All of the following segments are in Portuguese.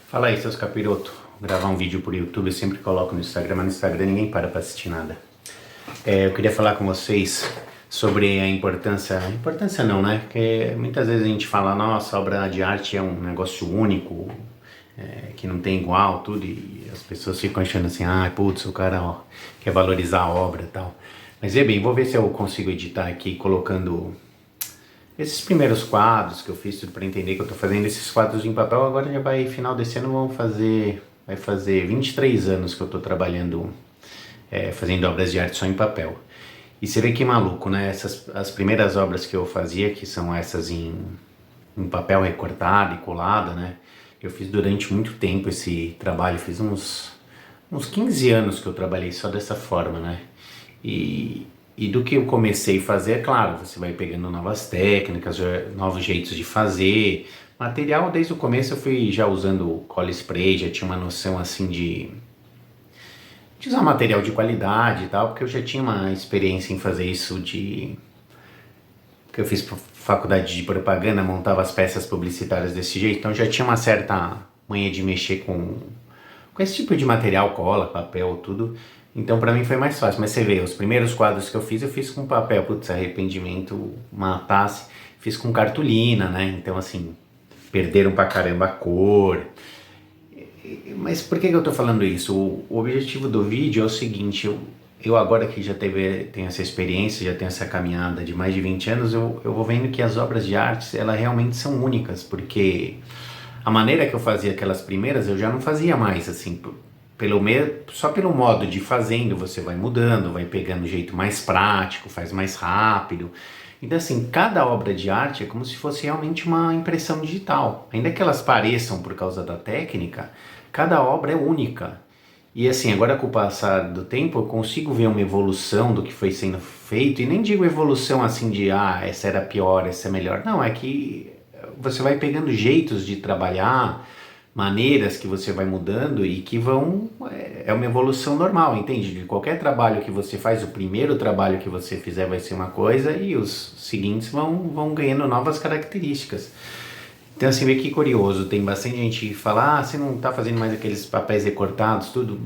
Fala aí, seus capiroto. Vou gravar um vídeo por YouTube, eu sempre coloco no Instagram, mas no Instagram ninguém para pra assistir nada. Eu queria falar com vocês sobre a importância... Importância não, né? Porque muitas vezes a gente fala, nossa, obra de arte é um negócio único, que não tem igual, tudo, e as pessoas ficam achando assim, putz, o cara ó, quer valorizar a obra e tal. Mas bem, vou ver se eu consigo editar aqui colocando esses primeiros quadros que eu fiz, tudo para entender que eu tô fazendo esses quadros em papel. Agora já vai, final desse ano, vai fazer 23 anos que eu tô trabalhando, fazendo obras de arte só em papel. E você vê que maluco, né? As primeiras obras que eu fazia, que são essas em papel recortado e colado, né? Eu fiz durante muito tempo esse trabalho, fiz uns 15 anos que eu trabalhei só dessa forma, né? E do que eu comecei a fazer, é claro, você vai pegando novas técnicas, novos jeitos de fazer. Material, desde o começo eu fui já usando cola spray, já tinha uma noção assim de usar material de qualidade e tal, porque eu já tinha uma experiência em fazer isso que eu fiz faculdade de propaganda, montava as peças publicitárias desse jeito, então já tinha uma certa manha de mexer com esse tipo de material, cola, papel, tudo. Então pra mim foi mais fácil, mas você vê, os primeiros quadros que eu fiz com papel, putz, arrependimento, matasse, fiz com cartolina, né, então assim, perderam pra caramba a cor. Mas por que eu tô falando isso? O objetivo do vídeo é o seguinte, eu agora que já tenho essa experiência, já tenho essa caminhada de mais de 20 anos, eu vou vendo que as obras de arte, elas realmente são únicas, porque a maneira que eu fazia aquelas primeiras, eu já não fazia mais, assim, só pelo modo de fazendo, você vai mudando, vai pegando um jeito mais prático, faz mais rápido. Então assim, cada obra de arte é como se fosse realmente uma impressão digital. Ainda que elas pareçam por causa da técnica, cada obra é única. E assim, agora com o passar do tempo, eu consigo ver uma evolução do que foi sendo feito, e nem digo evolução assim de, essa era pior, essa é melhor. Não, é que você vai pegando jeitos de trabalhar, maneiras que você vai mudando e que é uma evolução normal, entende? De qualquer trabalho que você faz, o primeiro trabalho que você fizer vai ser uma coisa e os seguintes vão ganhando novas características. Então assim, vê que curioso, tem bastante gente que fala, você não tá fazendo mais aqueles papéis recortados, tudo.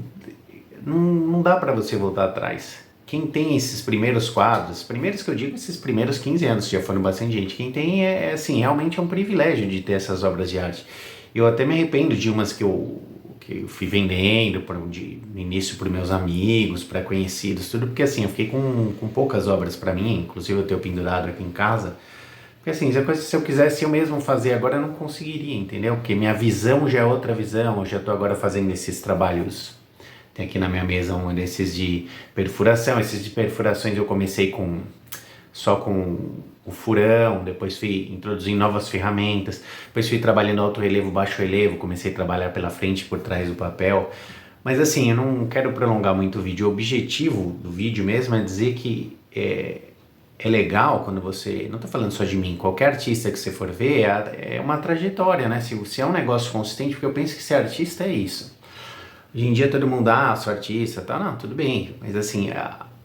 Não dá para você voltar atrás. Quem tem esses primeiros quadros, primeiros que eu digo, esses primeiros 15 anos, já foram bastante gente, quem tem assim, realmente é um privilégio de ter essas obras de arte. Eu até me arrependo de umas que eu fui vendendo no início para meus amigos, para conhecidos, tudo, porque assim, eu fiquei com poucas obras para mim, inclusive eu tenho pendurado aqui em casa, porque assim, se eu quisesse eu mesmo fazer agora, eu não conseguiria, entendeu? Porque minha visão já é outra visão, eu já estou agora fazendo esses trabalhos. Tem aqui na minha mesa um desses de perfuração. Esses de perfurações eu comecei só com o furão, depois fui introduzindo novas ferramentas, depois fui trabalhando alto relevo, baixo relevo, comecei a trabalhar pela frente e por trás do papel. Mas assim, eu não quero prolongar muito o vídeo. O objetivo do vídeo mesmo é dizer que é legal quando você, não tô falando só de mim, qualquer artista que você for ver, é uma trajetória, né? Se é um negócio consistente, porque eu penso que ser artista é isso. Hoje em dia todo mundo, sou artista, tá? Não, tudo bem, mas assim,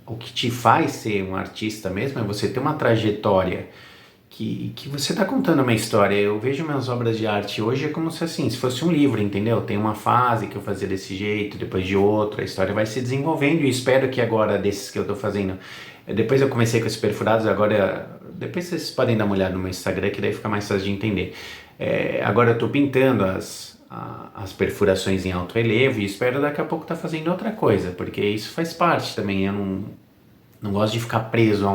o que te faz ser um artista mesmo é você ter uma trajetória que você tá contando uma história. Eu vejo minhas obras de arte hoje é como se assim, se fosse um livro, entendeu? Tem uma fase que eu fazia desse jeito, depois de outra, a história vai se desenvolvendo e espero que agora, desses que eu tô fazendo, depois eu comecei com esses perfurados, agora, depois vocês podem dar uma olhada no meu Instagram, que daí fica mais fácil de entender. Agora eu tô pintando as perfurações em alto relevo e espero daqui a pouco estar fazendo outra coisa, porque isso faz parte também. Eu não gosto de ficar preso a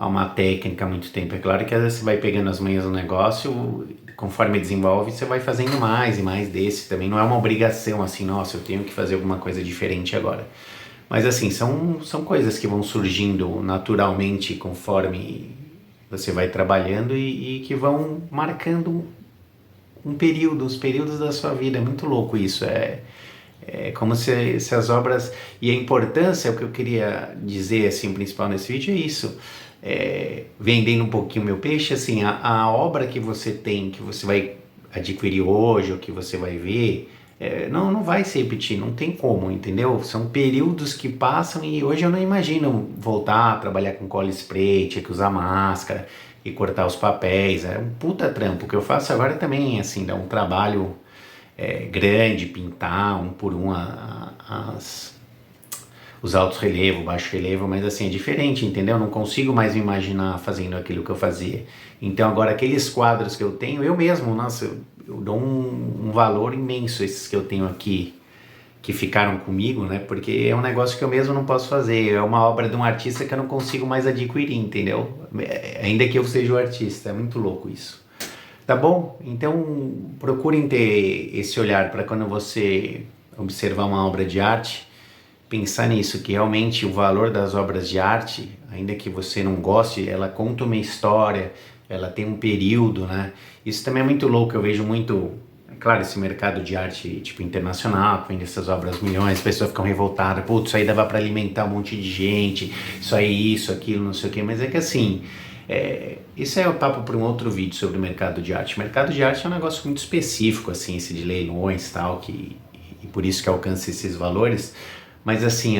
uma técnica há muito tempo. É claro que às vezes você vai pegando as manhas do negócio, conforme desenvolve, você vai fazendo mais e mais desse. Também não é uma obrigação assim, nossa, eu tenho que fazer alguma coisa diferente agora. Mas assim, são coisas que vão surgindo naturalmente conforme você vai trabalhando e que vão marcando os períodos da sua vida. É muito louco isso. É como se as obras... E a importância, o que eu queria dizer, assim, principal nesse vídeo é isso. Vendendo um pouquinho meu peixe, assim, a obra que você tem, que você vai adquirir hoje, ou que você vai ver, não vai se repetir, não tem como, entendeu? São períodos que passam e hoje eu não imagino voltar a trabalhar com cola spray, tinha que usar máscara e cortar os papéis. É um puta trampo. O que eu faço agora também, assim, dá um trabalho grande, pintar um por um os altos relevo, baixo relevo, mas assim, é diferente, entendeu? Eu não consigo mais me imaginar fazendo aquilo que eu fazia. Então agora aqueles quadros que eu tenho, eu mesmo, nossa, eu dou um valor imenso esses que eu tenho aqui, que ficaram comigo, né? Porque é um negócio que eu mesmo não posso fazer, é uma obra de um artista que eu não consigo mais adquirir, entendeu? Ainda que eu seja o artista, é muito louco isso. Tá bom? Então procurem ter esse olhar para quando você observar uma obra de arte, pensar nisso, que realmente o valor das obras de arte, ainda que você não goste, ela conta uma história, ela tem um período, né? Isso também é muito louco, eu vejo muito, claro, esse mercado de arte tipo internacional, que vende essas obras milhões, as pessoas ficam revoltadas, putz, isso aí dava para alimentar um monte de gente, isso aí, isso, aquilo, não sei o quê, mas é que assim, isso é o papo para um outro vídeo sobre o mercado de arte. O mercado de arte é um negócio muito específico, assim, esse de leilões e tal, e por isso que alcança esses valores. Mas assim,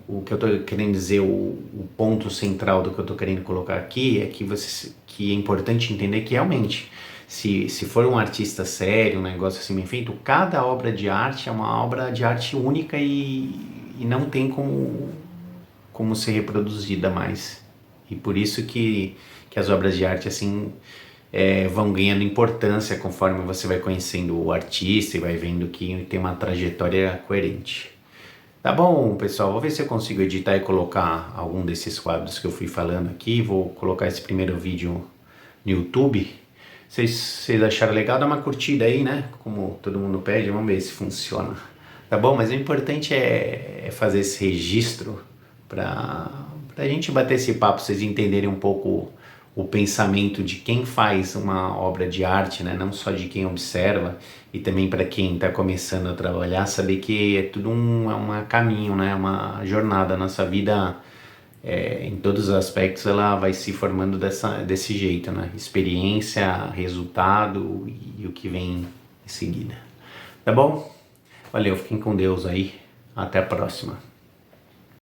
o que eu estou querendo dizer, o ponto central do que eu estou querendo colocar aqui é que é importante entender que realmente, se for um artista sério, um negócio assim bem feito, cada obra de arte é uma obra de arte única e não tem como ser reproduzida mais. E por isso que as obras de arte assim vão ganhando importância conforme você vai conhecendo o artista e vai vendo que tem uma trajetória coerente. Tá bom, pessoal, vou ver se eu consigo editar e colocar algum desses quadros que eu fui falando aqui. Vou colocar esse primeiro vídeo no YouTube. Se vocês acharam legal, dá uma curtida aí, né? Como todo mundo pede, vamos ver se funciona. Tá bom? Mas o importante é fazer esse registro pra gente bater esse papo, vocês entenderem um pouco o pensamento de quem faz uma obra de arte, né? Não só de quem observa, e também para quem está começando a trabalhar, saber que é tudo um caminho, né? Uma jornada. A nossa vida, em todos os aspectos, ela vai se formando desse jeito, né? Experiência, resultado e o que vem em seguida. Tá bom? Valeu, fiquem com Deus aí. Até a próxima.